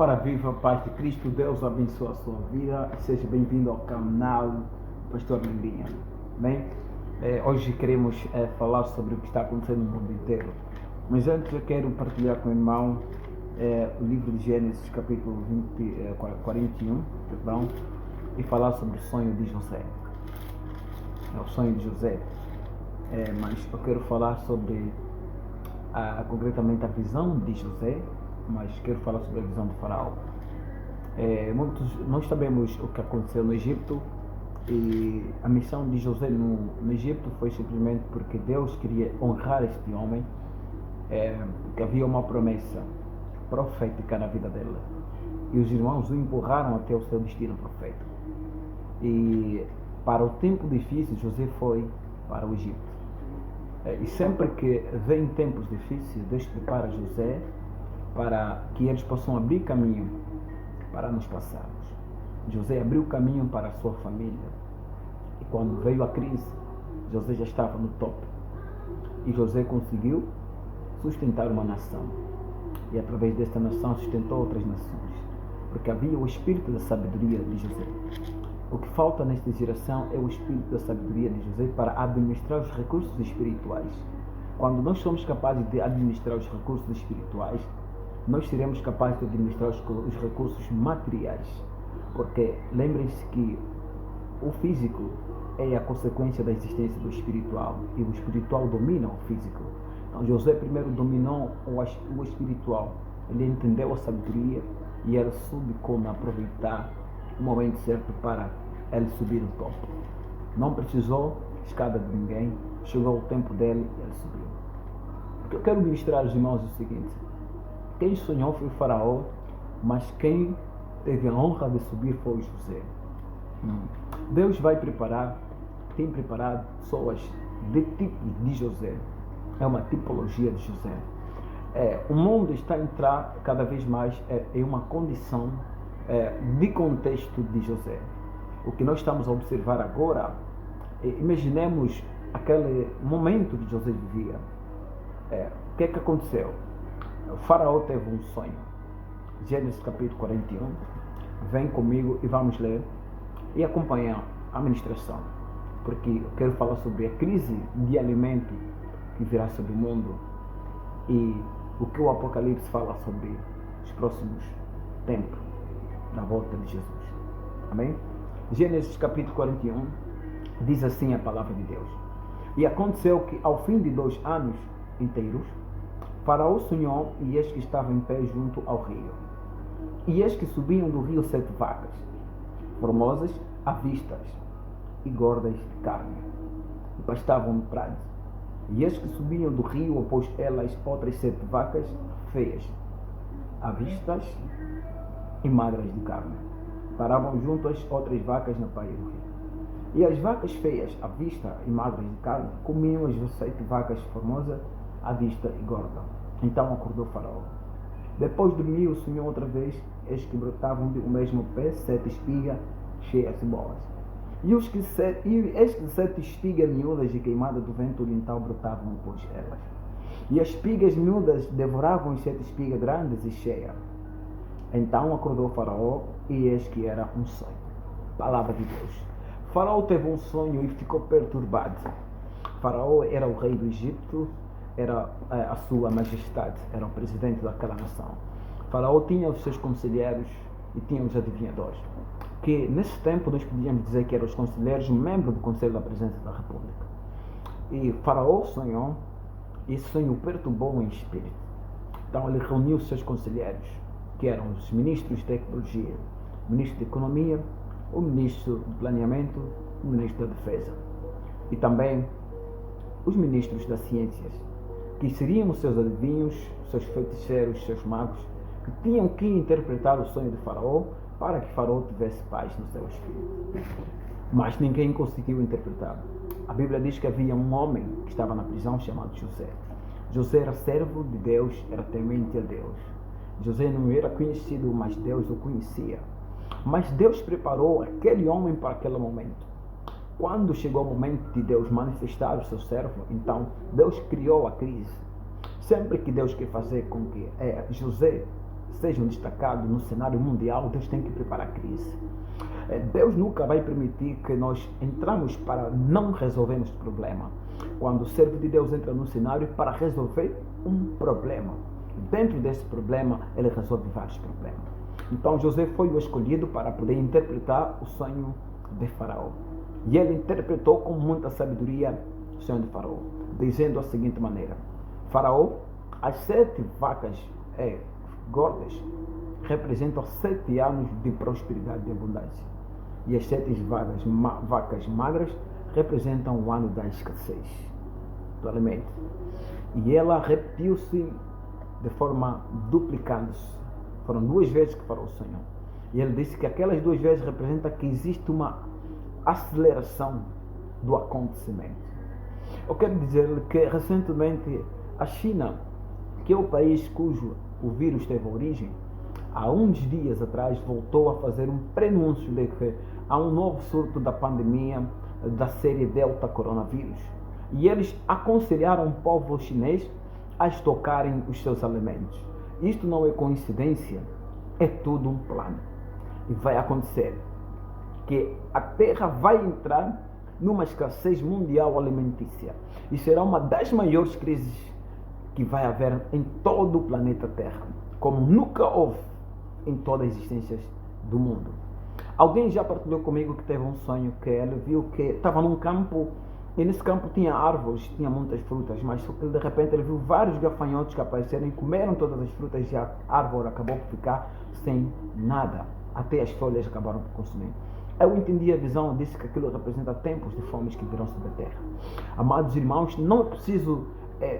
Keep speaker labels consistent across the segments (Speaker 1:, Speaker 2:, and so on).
Speaker 1: Ora, viva a paz de Cristo, Deus abençoe a sua vida e seja bem-vindo ao canal Pastor Lindinha. Bem, hoje queremos falar sobre o que está acontecendo no mundo inteiro. Mas antes eu quero partilhar com o irmão o livro de Gênesis, capítulo 41, e falar sobre o sonho de José. É o sonho de José. Mas eu quero falar sobre concretamente a visão de José, mas quero falar sobre a visão de Faraó. Nós sabemos o que aconteceu no Egito, e a missão de José no Egito foi simplesmente porque Deus queria honrar este homem, porque havia uma promessa profética na vida dele, e os irmãos o empurraram até o seu destino profético. E para o tempo difícil, José foi para o Egito. E sempre que vem tempos difíceis, Deus prepara José para que eles possam abrir caminho para nos passarmos. José abriu caminho para a sua família, e quando veio a crise, José já estava no topo, e José conseguiu sustentar uma nação, e através desta nação sustentou outras nações, porque havia o espírito da sabedoria de José. O que falta nesta geração é o espírito da sabedoria de José para administrar os recursos espirituais. Quando nós somos capazes de administrar os recursos espirituais, nós seremos capazes de administrar os recursos materiais. Porque lembrem-se que o físico é a consequência da existência do espiritual, e o espiritual domina o físico. Então José primeiro dominou o espiritual. Ele entendeu a sabedoria e ele soube como aproveitar o momento certo para ele subir no topo. Não precisou escada de ninguém, chegou o tempo dele e ele subiu. O que eu quero ministrar aos irmãos é o seguinte: quem sonhou foi o Faraó, mas quem teve a honra de subir foi o José. Deus tem preparado pessoas de tipos de José. É uma tipologia de José. O mundo está a entrar cada vez mais em uma condição de contexto de José. O que nós estamos a observar agora, imaginemos aquele momento que José vivia. O que é que aconteceu? O Faraó teve um sonho. Gênesis capítulo 41. Vem comigo e vamos ler e acompanhar a ministração, porque eu quero falar sobre a crise de alimento que virá sobre o mundo e o que o Apocalipse fala sobre os próximos tempos da volta de Jesus. Amém? Gênesis capítulo 41 diz assim a palavra de Deus: E aconteceu que ao fim de 2 anos inteiros, Faraó sonhou, e eis que estava em pé junto ao rio. E eis que subiam do rio 7 vacas, formosas à vistas e gordas de carne, e pastavam no prado. E eis que subiam do rio após elas outras 7 vacas feias, à vistas e magras de carne. Paravam junto às outras vacas na praia do rio. E as vacas feias, à vista e magras de carne, comiam as 7 vacas formosas, à vista e gorda. Então acordou Faraó. Depois dormiu, sonhou outra vez, eis que brotavam do mesmo pé 7 espigas cheias de bolas. E eis que 7 espigas miúdas e queimadas do vento oriental brotavam após elas. E as espigas miúdas devoravam as 7 espigas grandes e cheias. Então acordou Faraó, e eis que era um sonho. Palavra de Deus. Faraó teve um sonho e ficou perturbado. Faraó era o rei do Egito, era a sua majestade, era o presidente daquela nação. Faraó tinha os seus conselheiros e tinha os adivinhadores, que nesse tempo nós podíamos dizer que eram os conselheiros, membros do Conselho da Presidência da República. E Faraó sonhou, e esse sonho o perturbou em espírito. Então ele reuniu os seus conselheiros, que eram os ministros de tecnologia, o ministro de economia, o ministro de planeamento, o ministro da defesa, e também os ministros das ciências, que seriam os seus adivinhos, os seus feiticeiros, os seus magos, que tinham que interpretar o sonho de Faraó para que Faraó tivesse paz no seu espírito. Mas ninguém conseguiu interpretar. A Bíblia diz que havia um homem que estava na prisão chamado José. José era servo de Deus, era temente a Deus. José não era conhecido, mas Deus o conhecia. Mas Deus preparou aquele homem para aquele momento. Quando chegou o momento de Deus manifestar o seu servo, então Deus criou a crise. Sempre que Deus quer fazer com que José sejam destacados no cenário mundial, Deus tem que preparar a crise. Deus nunca vai permitir que nós entramos para não resolvermos o problema. Quando o servo de Deus entra no cenário para resolver um problema, dentro desse problema ele resolve vários problemas. Então José foi o escolhido para poder interpretar o sonho de Faraó. E ele interpretou com muita sabedoria o sonho de Faraó, dizendo da seguinte maneira: Faraó, as 7 vacas gordas representam 7 anos de prosperidade e abundância. E as 7 vacas magras representam o ano da escassez do alimento. E ela repetiu-se de forma duplicando-se. Foram 2 vezes que falou o Senhor. E ele disse que aquelas 2 vezes representam que existe uma aceleração do acontecimento. Eu quero dizer que recentemente a China, que é o país cujo o vírus teve origem, há uns dias atrás voltou a fazer um prenúncio de que há um novo surto da pandemia da série Delta coronavírus. E eles aconselharam o povo chinês a estocarem os seus alimentos. Isto não é coincidência, é tudo um plano. E vai acontecer que a Terra vai entrar numa escassez mundial alimentícia. E será uma das maiores crises que vai haver em todo o planeta Terra, como nunca houve em toda a existência do mundo. Alguém já partilhou comigo que teve um sonho que ele viu que estava num campo e nesse campo tinha árvores, tinha muitas frutas, mas de repente ele viu vários gafanhotos que apareceram e comeram todas as frutas e a árvore acabou por ficar sem nada. Até as folhas acabaram por consumir. Eu entendi a visão, disse que aquilo representa tempos de fomes que virão sobre a terra. Amados irmãos, não é preciso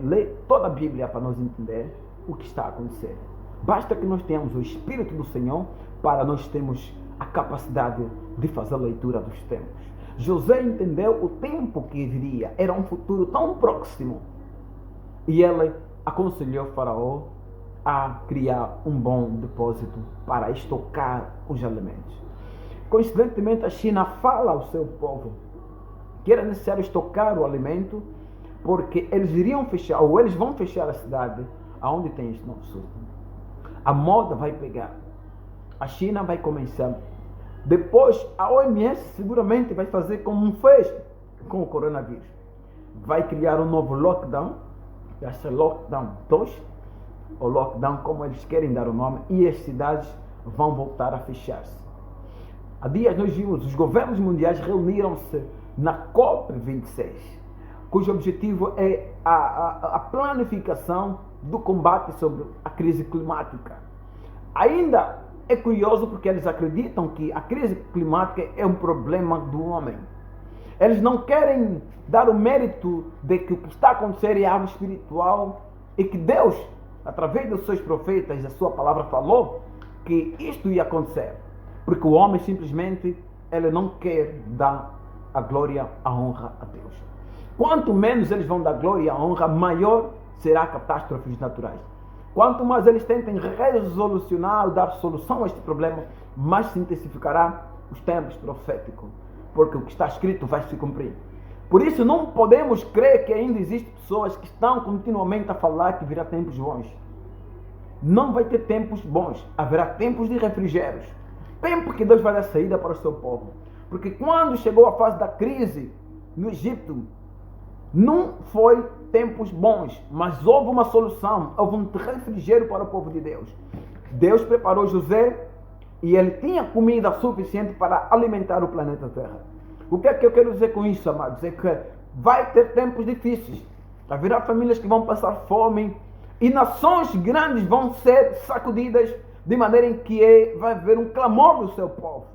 Speaker 1: ler toda a Bíblia para nós entender o que está a acontecer. Basta que nós tenhamos o Espírito do Senhor para nós termos a capacidade de fazer a leitura dos tempos. José entendeu o tempo que viria, era um futuro tão próximo. E ele aconselhou Faraó a criar um bom depósito para estocar os alimentos. Coincidentemente, a China fala ao seu povo que era necessário estocar o alimento, porque eles iriam fechar, ou eles vão fechar a cidade aonde tem este novo surto. A moda vai pegar, a China vai começar. Depois, a OMS seguramente vai fazer como fez com o coronavírus. Vai criar um novo lockdown, vai ser lockdown 2, ou lockdown como eles querem dar o nome, e as cidades vão voltar a fechar-se. Há dias nós vimos, os governos mundiais reuniram-se na COP26, cujo objetivo é a planificação do combate sobre a crise climática. Ainda é curioso porque eles acreditam que a crise climática é um problema do homem. Eles não querem dar o mérito de que o que está acontecendo é algo espiritual e que Deus, através dos seus profetas, a sua palavra falou que isto ia acontecer. Porque o homem simplesmente ele não quer dar a glória, a honra a Deus. Quanto menos eles vão dar glória e a honra, maior será a catástrofes naturais. Quanto mais eles tentem resolucionar ou dar solução a este problema, mais se intensificará os tempos proféticos. Porque o que está escrito vai se cumprir. Por isso não podemos crer que ainda existem pessoas que estão continuamente a falar que virá tempos bons. Não vai ter tempos bons, haverá tempos de refrigérios. Tempo que Deus vai dar saída para o seu povo. Porque quando chegou a fase da crise no Egito, não foi tempos bons, mas houve uma solução, houve um refrigério para o povo de Deus. Deus preparou José e ele tinha comida suficiente para alimentar o planeta Terra. O que é que eu quero dizer com isso, amados? É que vai ter tempos difíceis. Haverá famílias que vão passar fome e nações grandes vão ser sacudidas de maneira em que vai haver um clamor do seu povo.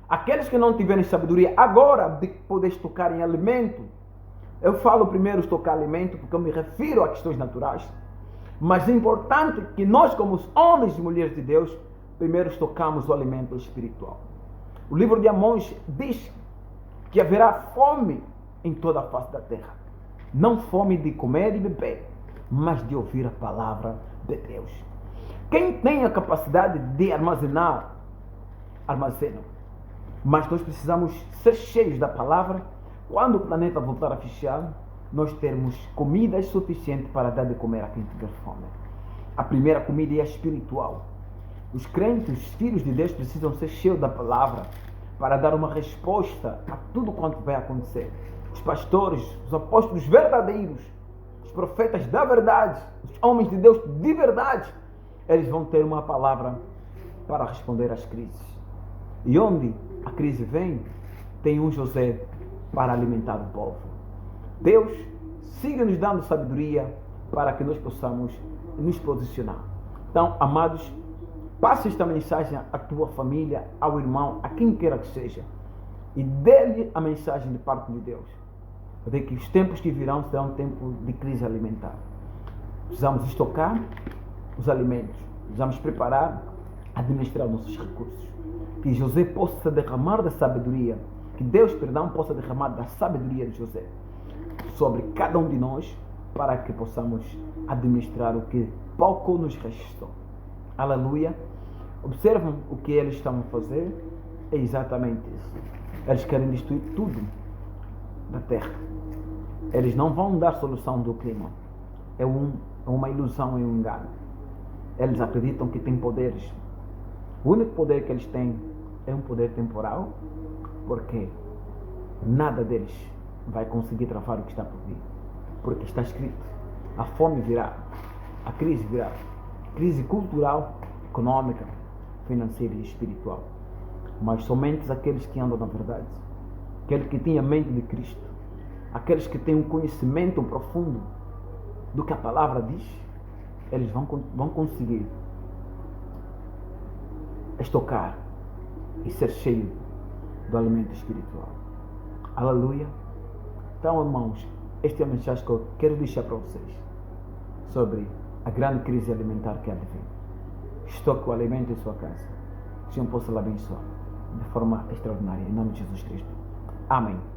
Speaker 1: Aqueles que não tiverem sabedoria agora de poder estocar em alimento, eu falo primeiro estocar alimento porque eu me refiro a questões naturais, mas é importante que nós, como os homens e mulheres de Deus, primeiro estocamos o alimento espiritual. O livro de Amós diz que haverá fome em toda a face da terra. Não fome de comer e beber, mas de ouvir a palavra de Deus. Quem tem a capacidade de armazenar, armazena. Mas nós precisamos ser cheios da palavra. Quando o planeta voltar a fechar, nós termos comida suficiente para dar de comer a quem tiver fome. A primeira comida é espiritual. Os crentes, os filhos de Deus, precisam ser cheios da palavra para dar uma resposta a tudo quanto vai acontecer. Os pastores, os apóstolos verdadeiros, os profetas da verdade, os homens de Deus de verdade, eles vão ter uma palavra para responder às crises. E onde a crise vem, tem um José para alimentar o povo. Deus siga nos dando sabedoria para que nós possamos nos posicionar. Então, amados, passe esta mensagem à tua família, ao irmão, a quem queira que seja, e dê-lhe a mensagem de parte de Deus, de que os tempos que virão serão tempos de crise alimentar. Precisamos estocar os alimentos, precisamos preparar, administrar nossos recursos. Que José possa derramar da sabedoria, que Deus, possa derramar da sabedoria de José sobre cada um de nós, para que possamos administrar o que pouco nos restou. Aleluia. Observam o que eles estão a fazer. É exatamente isso. Eles querem destruir tudo da terra. Eles não vão dar solução do clima. É uma ilusão, é um engano. Eles acreditam que têm poderes. O único poder que eles têm é um poder temporal, porque nada deles vai conseguir travar o que está por vir. Porque está escrito: a fome virá, a crise virá. Crise cultural, econômica, financeira e espiritual. Mas somente aqueles que andam na verdade, aqueles que têm a mente de Cristo, aqueles que têm um conhecimento profundo do que a palavra diz, eles vão conseguir estocar e ser cheio do alimento espiritual. Aleluia. Então, irmãos, esta é a mensagem que eu quero deixar para vocês sobre a grande crise alimentar que há de vir. Estoque o alimento em sua casa. O Senhor possa lhe abençoar de forma extraordinária. Em nome de Jesus Cristo. Amém.